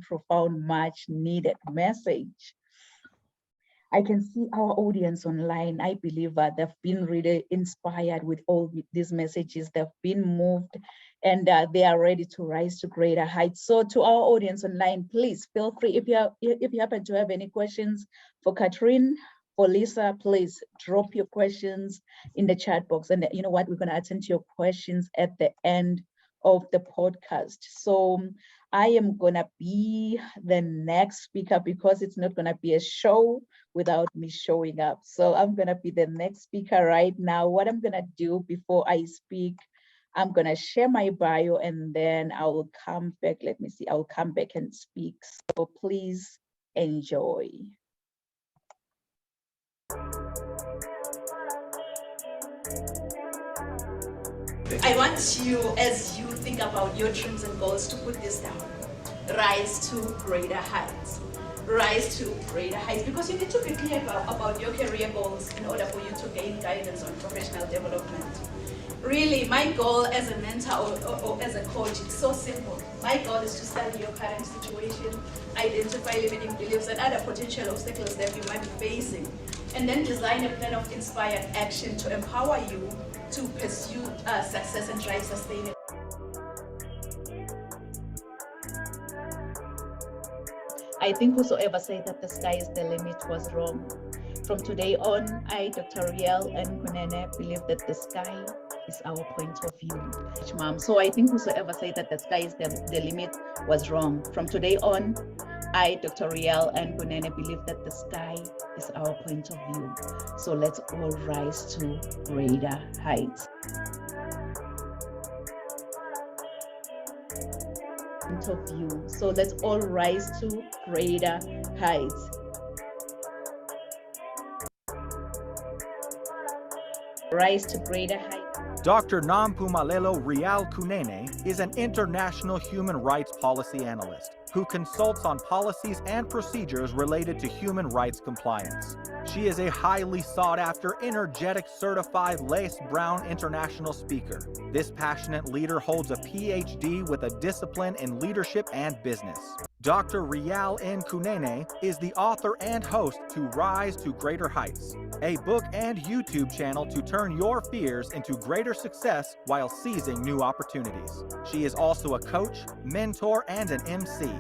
profound, much needed message. I can see our audience online. I believe that they've been really inspired with all these messages. They've been moved, and they are ready to rise to greater heights. So to our audience online, please feel free. If you happen to have any questions for Catherine, for Lisa, please drop your questions in the chat box. And you know what? We're going to attend to your questions at the end of the podcast. So I am going to be the next speaker because it's not going to be a show without me showing up. So I'm going to be the next speaker right now. What I'm going to do before I speak, I'm going to share my bio and then I will come back. Let me see. I'll come back and speak. So please enjoy. I want you, as you think about your dreams and goals, to put this down. Rise to greater heights. Rise to greater heights, because you need to be clear about your career goals in order for you to gain guidance on professional development. Really, my goal as a mentor or as a coach is so simple. My goal is to study your current situation, identify limiting beliefs and other potential obstacles that you might be facing, and then design a plan of inspired action to empower you to pursue success and drive sustainability. I think whosoever said that the sky is the limit was wrong. From today on, I, Dr. Riel Nkunene, believe that the sky is our point of view. Mom. So I think whosoever said that the sky is the limit was wrong. From today on, I, Dr. Riel Nkunene, believe that the sky is our point of view. So let's all rise to greater heights. Point of view. So let's all rise to greater heights. Rise to greater heights. Dr. Nampumelelo Rial Kunene is an international human rights policy analyst who consults on policies and procedures related to human rights compliance. She is a highly sought-after, energetic, certified Lace Brown international speaker. This passionate leader holds a PhD with a discipline in leadership and business. Dr. Rial Nkunene is the author and host to Rise to Greater Heights, a book and YouTube channel to turn your fears into greater success while seizing new opportunities. She is also a coach, mentor, and an MC,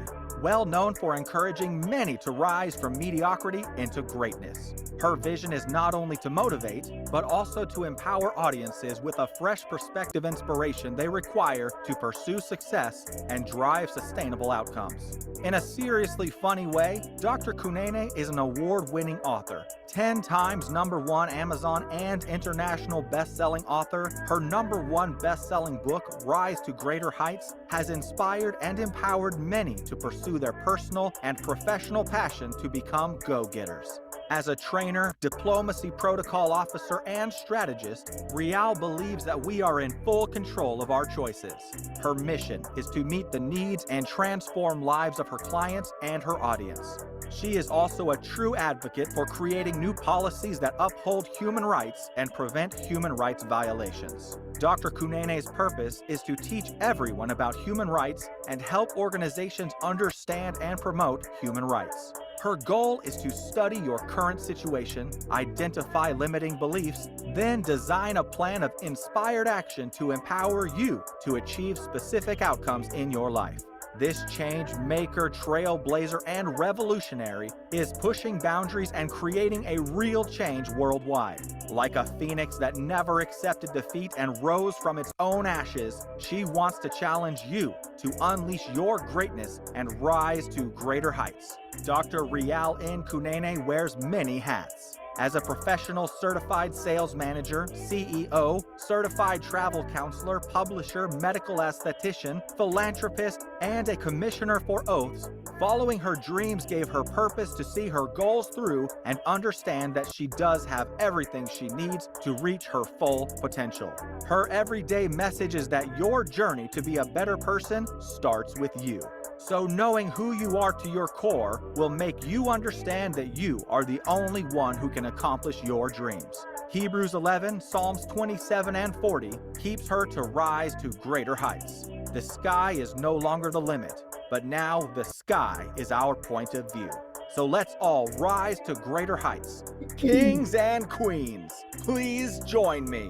well known for encouraging many to rise from mediocrity into greatness. Her vision is not only to motivate, but also to empower audiences with a fresh perspective inspiration they require to pursue success and drive sustainable outcomes. In a seriously funny way, Dr. Kunene is an award-winning author, 10 times #1 Amazon and international best-selling author. Her #1 best-selling book, Rise to Greater Heights, has inspired and empowered many to pursue their personal and professional passion to become go-getters. As a trainer, diplomacy protocol officer, and strategist, Rial believes that we are in full control of our choices. Her mission is to meet the needs and transform lives of her clients and her audience. She is also a true advocate for creating new policies that uphold human rights and prevent human rights violations. Dr. Kunene's purpose is to teach everyone about human rights and help organizations understand and promote human rights. Her goal is to study your current situation, identify limiting beliefs, then design a plan of inspired action to empower you to achieve specific outcomes in your life. This change maker, trailblazer, and revolutionary is pushing boundaries and creating a real change worldwide. Like a phoenix that never accepted defeat and rose from its own ashes, she wants to challenge you to unleash your greatness and rise to greater heights. Dr. Rial Nkunene wears many hats. As a professional certified sales manager, CEO, certified travel counselor, publisher, medical esthetician, philanthropist, and a commissioner for oaths, following her dreams gave her purpose to see her goals through and understand that she does have everything she needs to reach her full potential. Her everyday message is that your journey to be a better person starts with you. So knowing who you are to your core will make you understand that you are the only one who can accomplish your dreams. Hebrews 11, Psalms 27 and 40 keeps her to rise to greater heights. The sky is no longer the limit. but now the sky is our point of view. So let's all rise to greater heights. Kings and queens, please join me.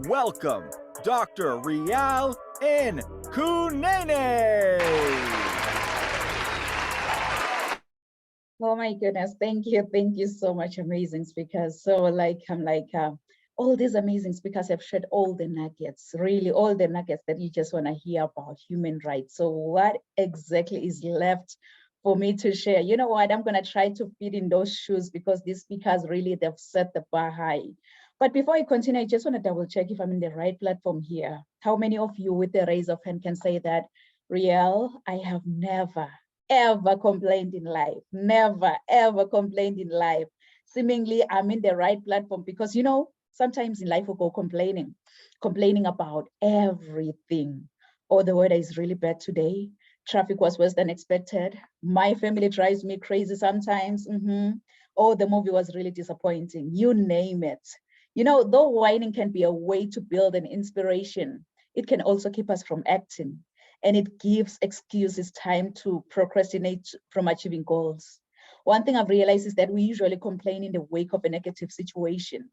Welcome, Dr. Rial Nkunene. Oh my goodness, thank you so much, amazing speakers. So all these amazing speakers have shared all the nuggets, really all the nuggets that you just want to hear about human rights. So what exactly is left for me to share? You know what, I'm going to try to fit in those shoes because these speakers really, they've set the bar high. But before I continue, I just want to double check if I'm in the right platform here. How many of you with the raise of hand can say that, Rial, I have never, ever complained in life, never, ever complained in life. Seemingly, I'm in the right platform because, you know, sometimes in life we go complaining about everything. Oh, the weather is really bad today. Traffic was worse than expected. My family drives me crazy sometimes. Oh, the movie was really disappointing. You name it. You know, though whining can be a way to build an inspiration, it can also keep us from acting. And it gives excuses time to procrastinate from achieving goals. One thing I've realized is that we usually complain in the wake of a negative situation.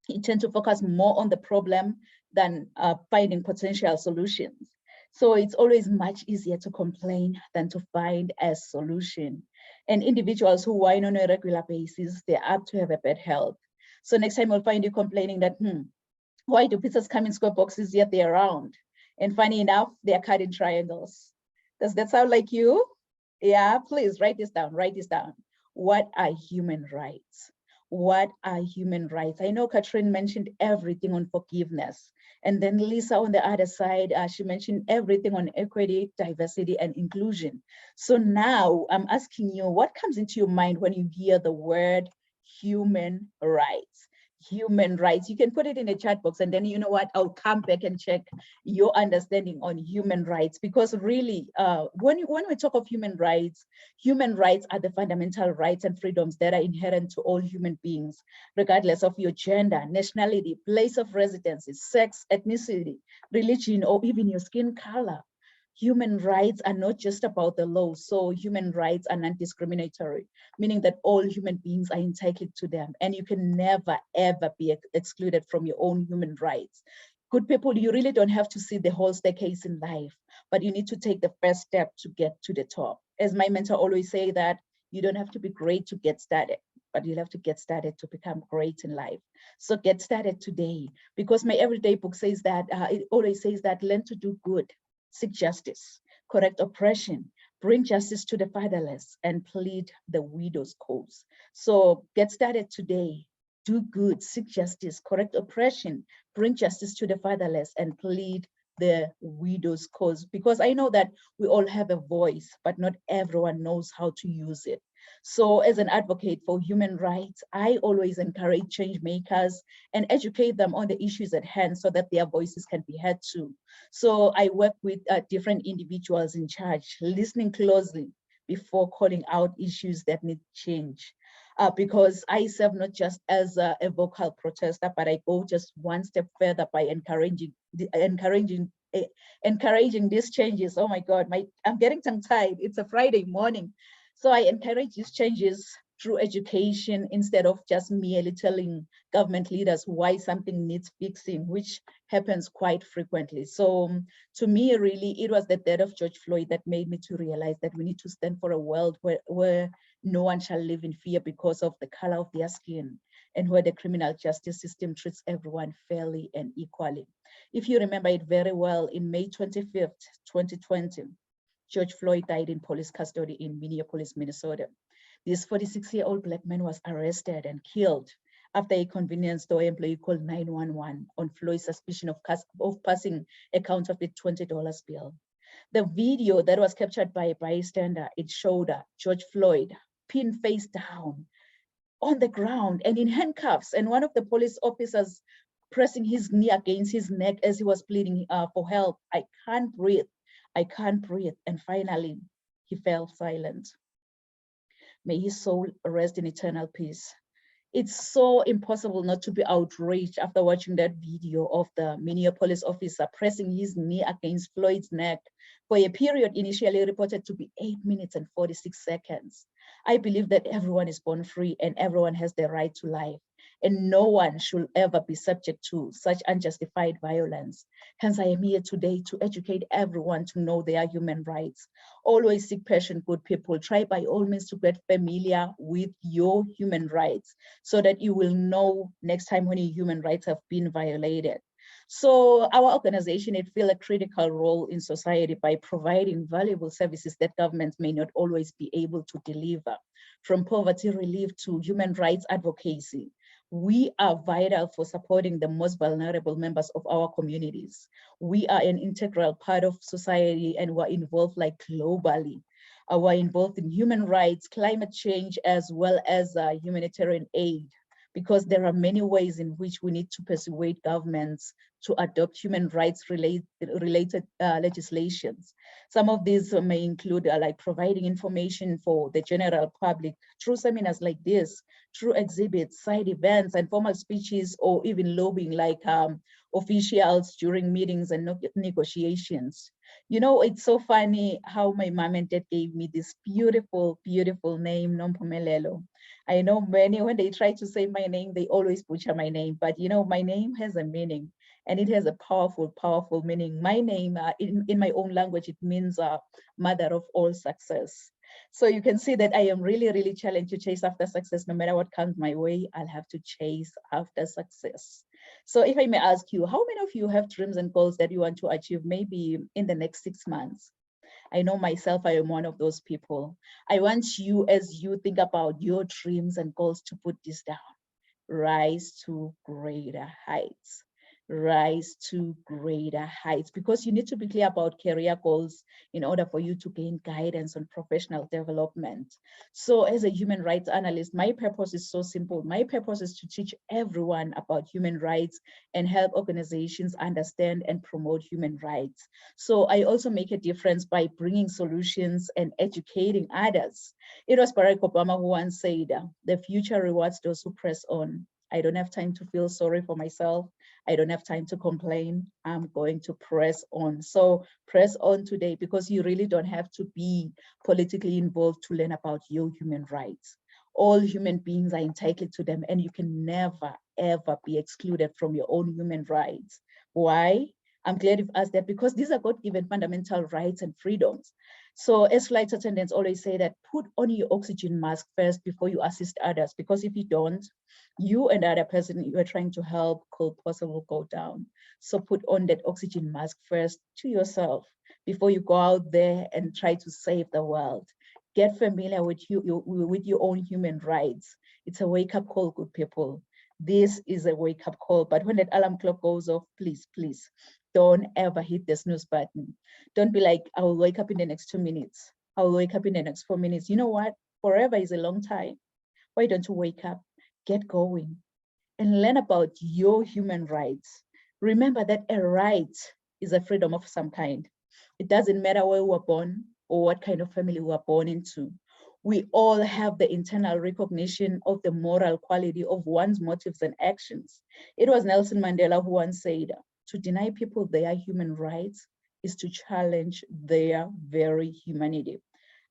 You tend to focus more on the problem than finding potential solutions. So it's always much easier to complain than to find a solution. And individuals who whine on a regular basis, they're apt to have a bad health. So next time you'll find you complaining that, why do pizzas come in square boxes yet they're round? And funny enough, they're cut in triangles. Does that sound like you? Yeah, please write this down, write this down. What are human rights? What are human rights? I know Katrin mentioned everything on forgiveness. And then Lisa on the other side, she mentioned everything on equity, diversity, and inclusion. So now I'm asking you, what comes into your mind when you hear the word human rights? Human rights. You can put it in the chat box, and then you know what, I'll come back and check your understanding on human rights, because really when we talk of human rights are the fundamental rights and freedoms that are inherent to all human beings, regardless of your gender, nationality, place of residence, sex, ethnicity, religion, or even your skin color. Human rights are not just about the law. So human rights are non-discriminatory, meaning that all human beings are entitled to them, and you can never, ever be excluded from your own human rights. Good people, you really don't have to see the whole staircase in life, but you need to take the first step to get to the top. As my mentor always say that you don't have to be great to get started, but you'll have to get started to become great in life. So get started today, because my everyday book says that, it always says that learn to do good, seek justice, correct oppression, bring justice to the fatherless, and plead the widow's cause. So get started today. Do good, seek justice, correct oppression, bring justice to the fatherless, and plead the widow's cause. Because I know that we all have a voice, but not everyone knows how to use it. So as an advocate for human rights, I always encourage change makers and educate them on the issues at hand so that their voices can be heard too. So I work with different individuals in charge, listening closely before calling out issues that need change. Because I serve not just as a vocal protester, but I go just one step further by encouraging these changes. Oh my God, I'm getting tongue-tied. It's a Friday morning. So I encourage these changes through education instead of just merely telling government leaders why something needs fixing, which happens quite frequently. So to me, really, it was the death of George Floyd that made me to realize that we need to stand for a world where no one shall live in fear because of the color of their skin, and where the criminal justice system treats everyone fairly and equally. If you remember it very well, in May 25th, 2020, George Floyd died in police custody in Minneapolis, Minnesota. This 46-year-old Black man was arrested and killed after a convenience store employee called 911 on Floyd's suspicion of passing a counterfeit $20 bill. The video that was captured by a bystander, it showed George Floyd pinned face down on the ground and in handcuffs, and one of the police officers pressing his knee against his neck as he was pleading for help. I can't breathe. I can't breathe. And finally, he fell silent. May his soul rest in eternal peace. It's so impossible not to be outraged after watching that video of the Minneapolis officer pressing his knee against Floyd's neck for a period initially reported to be 8 minutes and 46 seconds. I believe that everyone is born free and everyone has the right to life, and no one should ever be subject to such unjustified violence. Hence, I am here today to educate everyone to know their human rights. Always seek passion, good people. Try by all means to get familiar with your human rights so that you will know next time when your human rights have been violated. So our organization, it fills a critical role in society by providing valuable services that governments may not always be able to deliver, from poverty relief to human rights advocacy. We are vital for supporting the most vulnerable members of our communities. We are an integral part of society and we're involved like globally. We're involved in human rights, climate change, as well as humanitarian aid, because there are many ways in which we need to persuade governments to adopt human rights related legislations. Some of these may include like providing information for the general public through seminars like this, through exhibits, side events, and formal speeches, or even lobbying like officials during meetings and negotiations. You know, it's so funny how my mom and dad gave me this beautiful, beautiful name, Nompumelelo. I know many, when they try to say my name, they always butcher my name, but you know, my name has a meaning and it has a powerful, powerful meaning. My name, in my own language, it means mother of all success. So you can see that I am really, really challenged to chase after success. No matter what comes my way, I'll have to chase after success. So if I may ask you, how many of you have dreams and goals that you want to achieve maybe in the next 6 months? I know myself, I am one of those people. I want you, as you think about your dreams and goals, to put this down. Rise to greater heights. Rise to greater heights, because you need to be clear about career goals in order for you to gain guidance on professional development. So as a human rights analyst, my purpose is so simple. My purpose is to teach everyone about human rights and help organizations understand and promote human rights. So I also make a difference by bringing solutions and educating others. It was Barack Obama who once said, "The future rewards those who press on." I don't have time to feel sorry for myself. I don't have time to complain. I'm going to press on. So press on today, because you really don't have to be politically involved to learn about your human rights. All human beings are entitled to them, and you can never, ever be excluded from your own human rights. Why? I'm glad you've asked that, because these are God-given fundamental rights and freedoms. So as flight attendants always say that, put on your oxygen mask first before you assist others, because if you don't, you and the other person you are trying to help could possibly go down. So put on that oxygen mask first to yourself before you go out there and try to save the world. Get familiar with your own human rights. It's a wake-up call, good people. This is a wake-up call. But when that alarm clock goes off, please, please, don't ever hit the snooze button. Don't be like, I will wake up in the next 2 minutes. I will wake up in the next 4 minutes. You know what? Forever is a long time. Why don't you wake up, get going, and learn about your human rights? Remember that a right is a freedom of some kind. It doesn't matter where we were born or what kind of family we were born into. We all have the internal recognition of the moral quality of one's motives and actions. It was Nelson Mandela who once said, to deny people their human rights is to challenge their very humanity.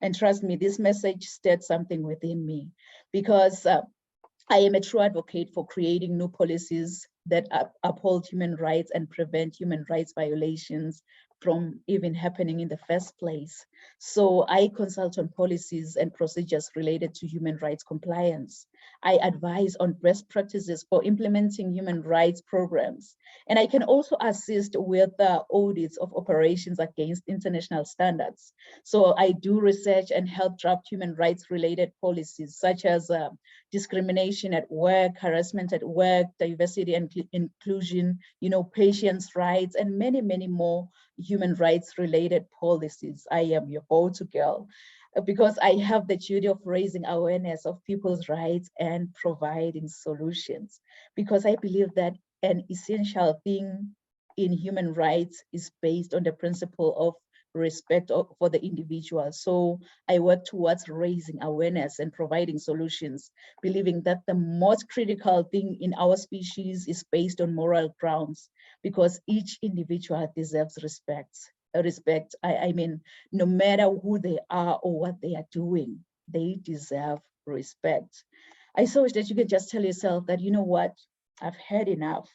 And trust me, this message stirred something within me, because I am a true advocate for creating new policies that uphold human rights and prevent human rights violations from even happening in the first place. So I consult on policies and procedures related to human rights compliance. I advise on best practices for implementing human rights programs. And I can also assist with the audits of operations against international standards. So I do research and help draft human rights related policies, such as discrimination at work, harassment at work, diversity and inclusion, you know, patients' rights, and many, many more human rights related policies. I am your go-to girl, because I have the duty of raising awareness of people's rights and providing solutions, because I believe that an essential thing in human rights is based on the principle of respect for the individual. So I work towards raising awareness and providing solutions, believing that the most critical thing in our species is based on moral grounds, because each individual deserves respect. I mean, no matter who they are or what they are doing, they deserve respect. I so wish that you could just tell yourself that, you know what, I've had enough.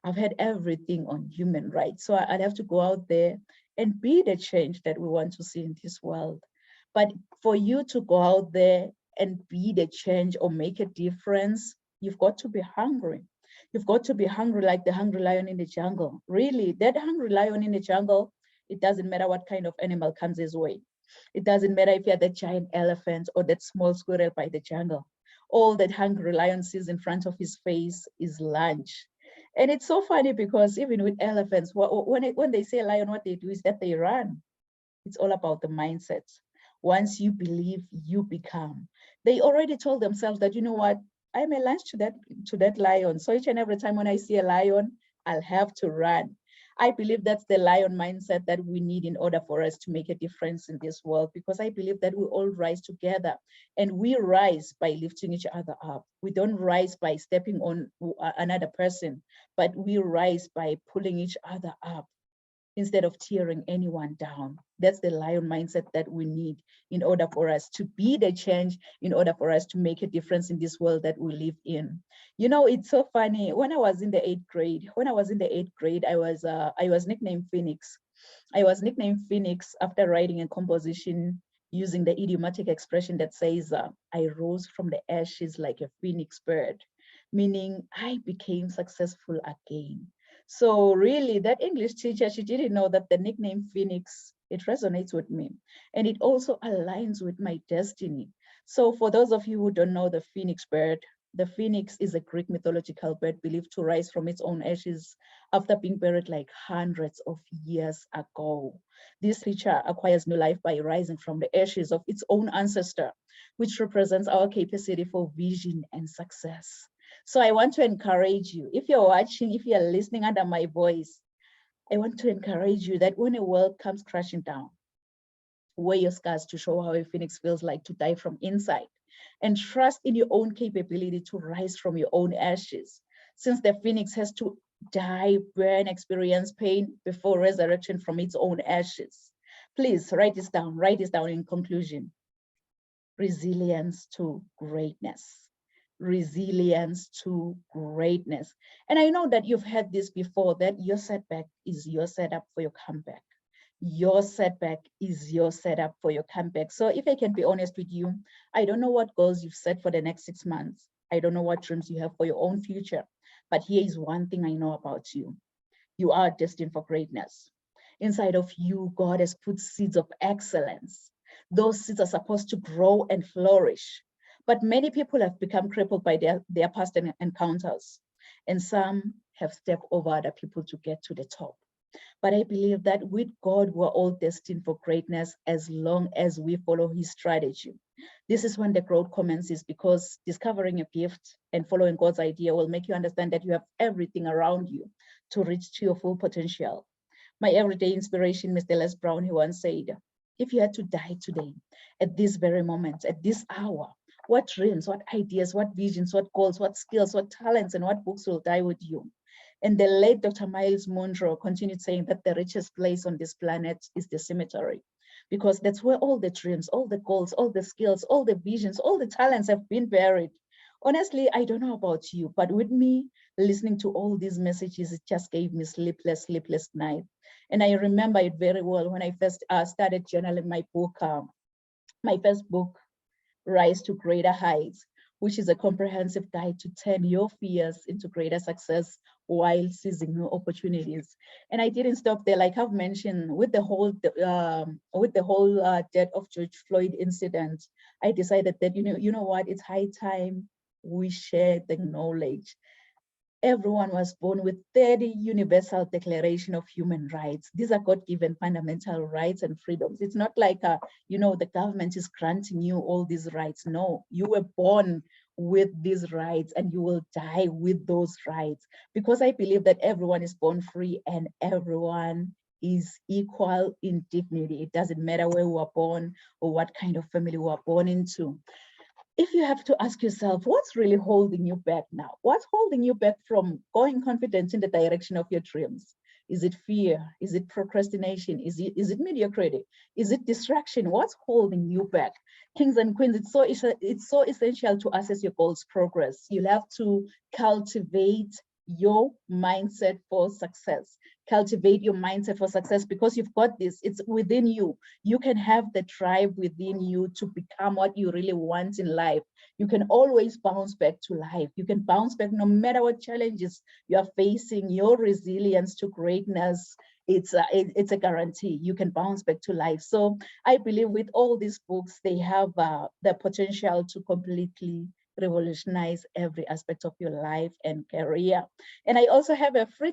I've had everything on human rights. So I'd have to go out there and be the change that we want to see in this world. But for you to go out there and be the change or make a difference, you've got to be hungry. You've got to be hungry like the hungry lion in the jungle. Really, that hungry lion in the jungle, it doesn't matter what kind of animal comes his way. It doesn't matter if you're that giant elephant or that small squirrel by the jungle. All that hungry lion sees in front of his face is lunch. And it's so funny because even with elephants, when they say lion, what they do is that they run. It's all about the mindset. Once you believe, you become. They already told themselves that, you know what, I'm a lunch to that lion. So each and every time when I see a lion, I'll have to run. I believe that's the lion mindset that we need in order for us to make a difference in this world, because I believe that we all rise together, and we rise by lifting each other up. We don't rise by stepping on another person, but we rise by pulling each other up instead of tearing anyone down. That's the lion mindset that we need in order for us to be the change, in order for us to make a difference in this world that we live in. You know, it's so funny. When I was in the eighth grade, I was nicknamed Phoenix. I was nicknamed Phoenix after writing a composition using the idiomatic expression that says, I rose from the ashes like a phoenix bird, meaning I became successful again. So really, that English teacher, she didn't know that the nickname Phoenix, it resonates with me. And it also aligns with my destiny. So for those of you who don't know the phoenix bird, the phoenix is a Greek mythological bird believed to rise from its own ashes after being buried like hundreds of years ago. This creature acquires new life by rising from the ashes of its own ancestor, which represents our capacity for vision and success. So I want to encourage you, if you're watching, if you're listening under my voice, I want to encourage you that when a world comes crashing down, wear your scars to show how a phoenix feels like to die from inside, and trust in your own capability to rise from your own ashes. Since the phoenix has to die, burn, experience pain before resurrection from its own ashes. Please write this down in conclusion. Resilience to greatness. Resilience to greatness. And I know that you've heard this before, that your setback is your setup for your comeback. Your setback is your setup for your comeback. So if I can be honest with you, I don't know what goals you've set for the next 6 months. I don't know what dreams you have for your own future. But here is one thing I know about you. You are destined for greatness. Inside of you, God has put seeds of excellence. Those seeds are supposed to grow and flourish. But many people have become crippled by their past encounters, and some have stepped over other people to get to the top. But I believe that with God, we're all destined for greatness as long as we follow his strategy. This is when the growth commences, because discovering a gift and following God's idea will make you understand that you have everything around you to reach to your full potential. My everyday inspiration, Mr. Les Brown, he once said, if you had to die today, at this very moment, at this hour, what dreams, what ideas, what visions, what goals, what skills, what talents, and what books will die with you? And the late Dr. Miles Monroe continued saying that the richest place on this planet is the cemetery, because that's where all the dreams, all the goals, all the skills, all the visions, all the talents have been buried. Honestly, I don't know about you, but with me, listening to all these messages, it just gave me sleepless night. And I remember it very well when I first started journaling my first book, Rise to Greater Heights, which is a comprehensive guide to turn your fears into greater success while seizing new opportunities. And I didn't stop there. Like I've mentioned, with the whole death of George Floyd incident, I decided that you know what, it's high time we share the knowledge. Everyone was born with 30 Universal Declaration of Human Rights. These are God-given fundamental rights and freedoms. It's not like, the government is granting you all these rights. No, you were born with these rights and you will die with those rights, because I believe that everyone is born free and everyone is equal in dignity. It doesn't matter where we were born or what kind of family we were born into. If you have to ask yourself, what's really holding you back now? What's holding you back from going confident in the direction of your dreams? Is it fear? Is it procrastination? Is it mediocrity? Is it distraction? What's holding you back? Kings and queens, it's so essential to assess your goals' progress. You'll have to cultivate your mindset for success. Cultivate your mindset for success, because you've got this, it's within you. You can have the drive within you to become what you really want in life. You can always bounce back to life. You can bounce back no matter what challenges you are facing. Your resilience to greatness, it's a guarantee. You can bounce back to life. So I believe with all these books, they have the potential to completely revolutionize every aspect of your life and career. And I also have a free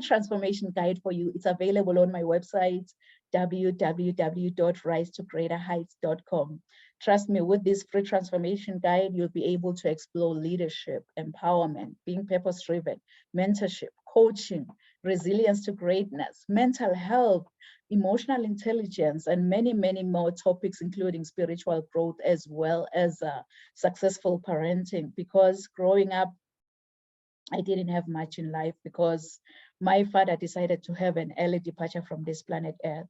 transformation guide for you. It's available on my website, www.risetogreaterheights.com. Trust me, with this free transformation guide, you'll be able to explore leadership, empowerment, being purpose-driven, mentorship, coaching, resilience to greatness, mental health, emotional intelligence, and many, many more topics, including spiritual growth, as well as successful parenting. Because growing up, I didn't have much in life because my father decided to have an early departure from this planet Earth.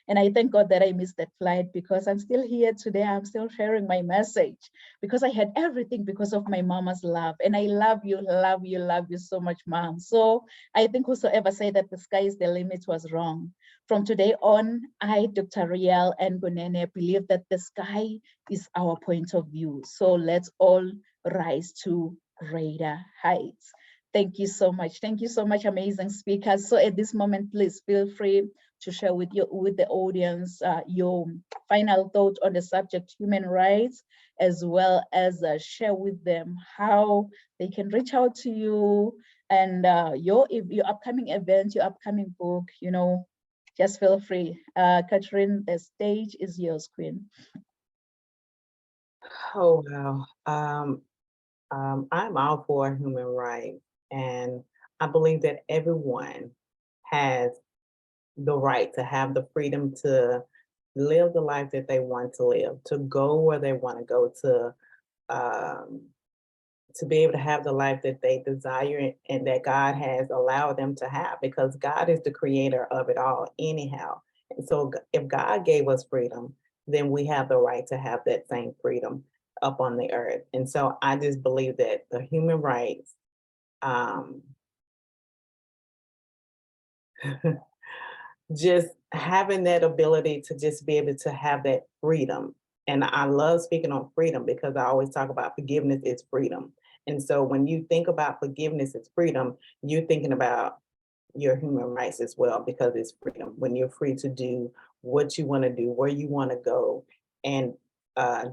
And I thank God that I missed that flight, because I'm still here today. I'm still sharing my message because I had everything because of my mama's love. And I love you, love you, love you so much, Mom. So I think whosoever said that the sky is the limit was wrong. From today on, I, Dr. Rial Ngunene, believe that the sky is our point of view. So let's all rise to greater heights. Thank you so much. Thank you so much, amazing speakers. So at this moment, please feel free to share with the audience your final thought on the subject human rights, as well as share with them how they can reach out to you and your upcoming event, your upcoming book, just feel free. Catherine, the stage is yours, Queen. Oh, wow. I'm all for human rights, and I believe that everyone has the right to have the freedom to live the life that they want to live, to go where they want to go, to be able to have the life that they desire and that God has allowed them to have, because God is the creator of it all anyhow. And so if God gave us freedom, then we have the right to have that same freedom up on the earth. And so I just believe that the human rights, just having that ability to just be able to have that freedom. And I love speaking on freedom because I always talk about forgiveness is freedom. And so when you think about forgiveness as freedom, you're thinking about your human rights as well, because it's freedom. When you're free to do what you want to do, where you want to go, and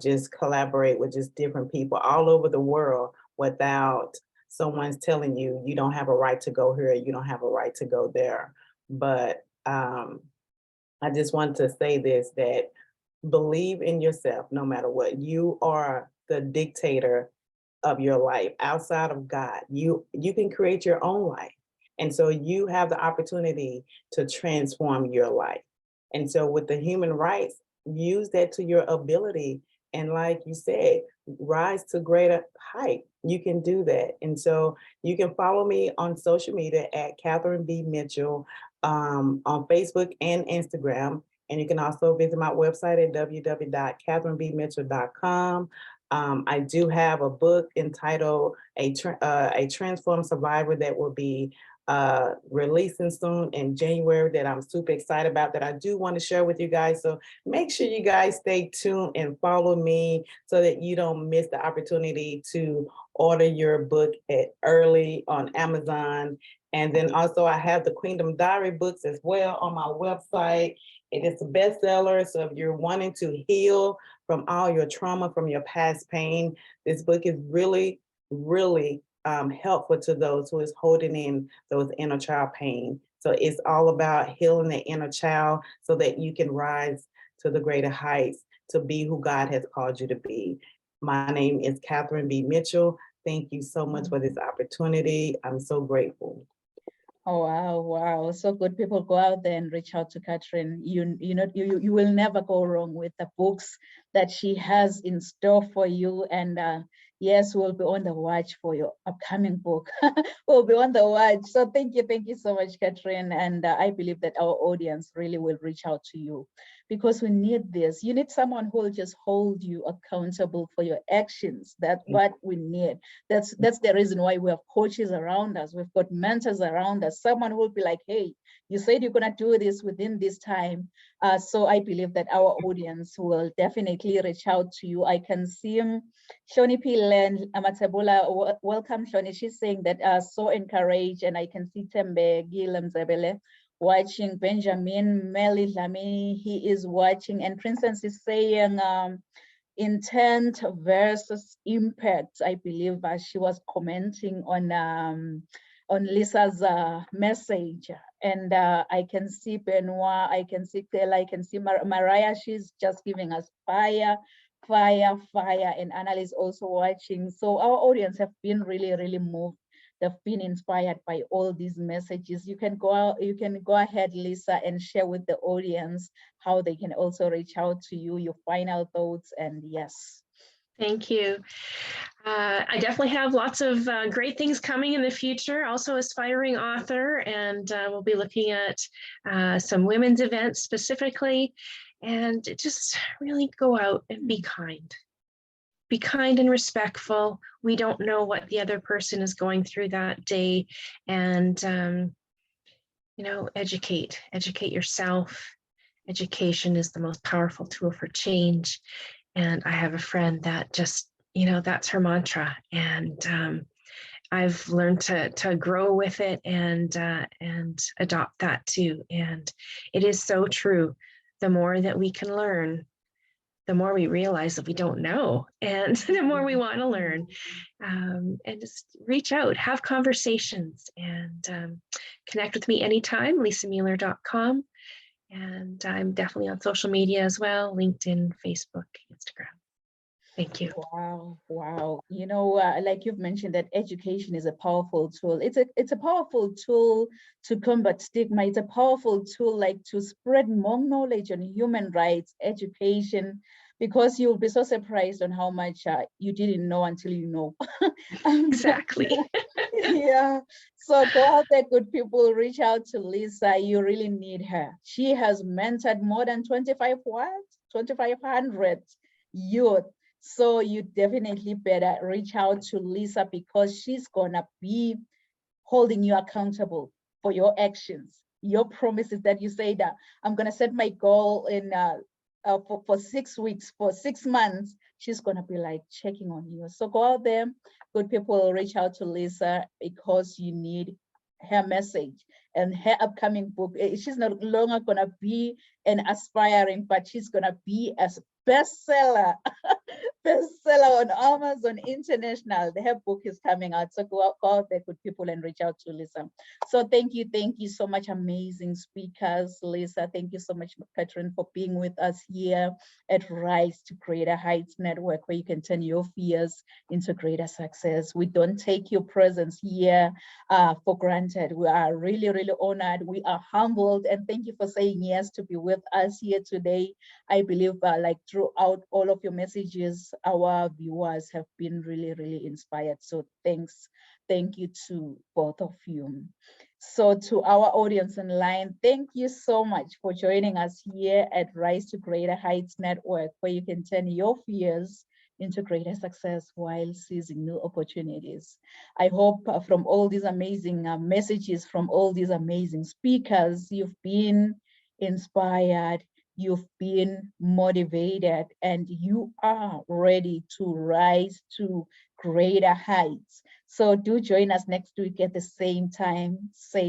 just collaborate with just different people all over the world without someone's telling you, you don't have a right to go here, you don't have a right to go there. But I just want to say this, that believe in yourself no matter what. You are the dictator of your life outside of God. You can create your own life. And so you have the opportunity to transform your life. And so with the human rights, use that to your ability. And like you said, rise to greater height. You can do that. And so you can follow me on social media at Catherine B. Mitchell on Facebook and Instagram. And you can also visit my website at www.catherinebmitchell.com. I do have a book entitled A Transformed Survivor that will be releasing soon in January, that I'm super excited about, that I do want to share with you guys. So make sure you guys stay tuned and follow me so that you don't miss the opportunity to order your book early on Amazon. And then also I have the Queendom Diary books as well on my website. It is a bestseller. So if you're wanting to heal from all your trauma, from your past pain, this book is really, really helpful to those who is holding in those inner child pain. So it's all about healing the inner child so that you can rise to the greater heights to be who God has called you to be. My name is Catherine B. Mitchell. Thank you so much for this opportunity. I'm so grateful. Oh, wow, wow. So good. People, go out there and reach out to Catherine. You will never go wrong with the books that she has in store for you. And yes, we'll be on the watch for your upcoming book. We'll be on the watch. So thank you so much, Catherine. And I believe that our audience really will reach out to you, because we need this. You need someone who will just hold you accountable for your actions. That's what we need. That's the reason why we have coaches around us. We've got mentors around us. Someone will be like, hey, you said you're gonna do this within this time. So I believe that our audience will definitely reach out to you. I can see Shoni Pilen Amatsebula. Welcome, Shoni. She's saying that so encouraged, and I can see Tembe Gilem Zebele watching. Benjamin Meli Lamini, he is watching, and Princess is saying intent versus impact. I believe she was commenting on Lisa's message. And I can see Benoit, I can see Kayla, I can see Mariah. She's just giving us fire, fire, fire. And Anna is also watching. So our audience have been really, really moved. They've been inspired by all these messages. You can go ahead, Lisa, and share with the audience how they can also reach out to you, your final thoughts, and yes. Thank you. I definitely have lots of great things coming in the future, also aspiring author, and we'll be looking at some women's events specifically, and just really go out and be kind. Be kind and respectful. We don't know what the other person is going through that day, and educate yourself. Education is the most powerful tool for change. And I have a friend that just, that's her mantra. And I've learned to grow with it and adopt that too. And it is so true. The more that we can learn, the more we realize that we don't know, and the more we want to learn. And just reach out, have conversations, and connect with me anytime, lisamueller.com. And I'm definitely on social media as well, LinkedIn, Facebook, Instagram. Thank you. Wow, wow. Like you've mentioned, that education is a powerful tool. It's a powerful tool to combat stigma. It's a powerful tool like to spread more knowledge on human rights, education, because you'll be so surprised on how much you didn't know until you know. Exactly. Yeah. So go out there, good people, reach out to Lisa. You really need her. She has mentored more than 2,500 youth. So you definitely better reach out to Lisa, because she's gonna be holding you accountable for your actions, your promises that you say that I'm gonna set my goal in for 6 weeks, for 6 months. She's gonna be like checking on you. So go out there, good people, reach out to Lisa, because you need her message and her upcoming book. She's no longer gonna be an aspiring, but she's gonna be a bestseller. Bestseller on Amazon International. Her book is coming out. So go out there, good people, and reach out to Lisa. So thank you so much, amazing speakers. Lisa, thank you so much, Catherine, for being with us here at Rise to Greater Heights Network, where you can turn your fears into greater success. We don't take your presence here for granted. We are really, really honored. We are humbled, and thank you for saying yes to be with us here today. I believe like throughout all of your messages, our viewers have been really, really inspired. So thank you to both of you. So to our audience online, thank you so much for joining us here at Rise to Greater Heights Network, where you can turn your fears into greater success while seizing new opportunities. I hope from all these amazing messages, from all these amazing speakers, you've been inspired, you've been motivated, and you are ready to rise to greater heights. So do join us next week at the same time, same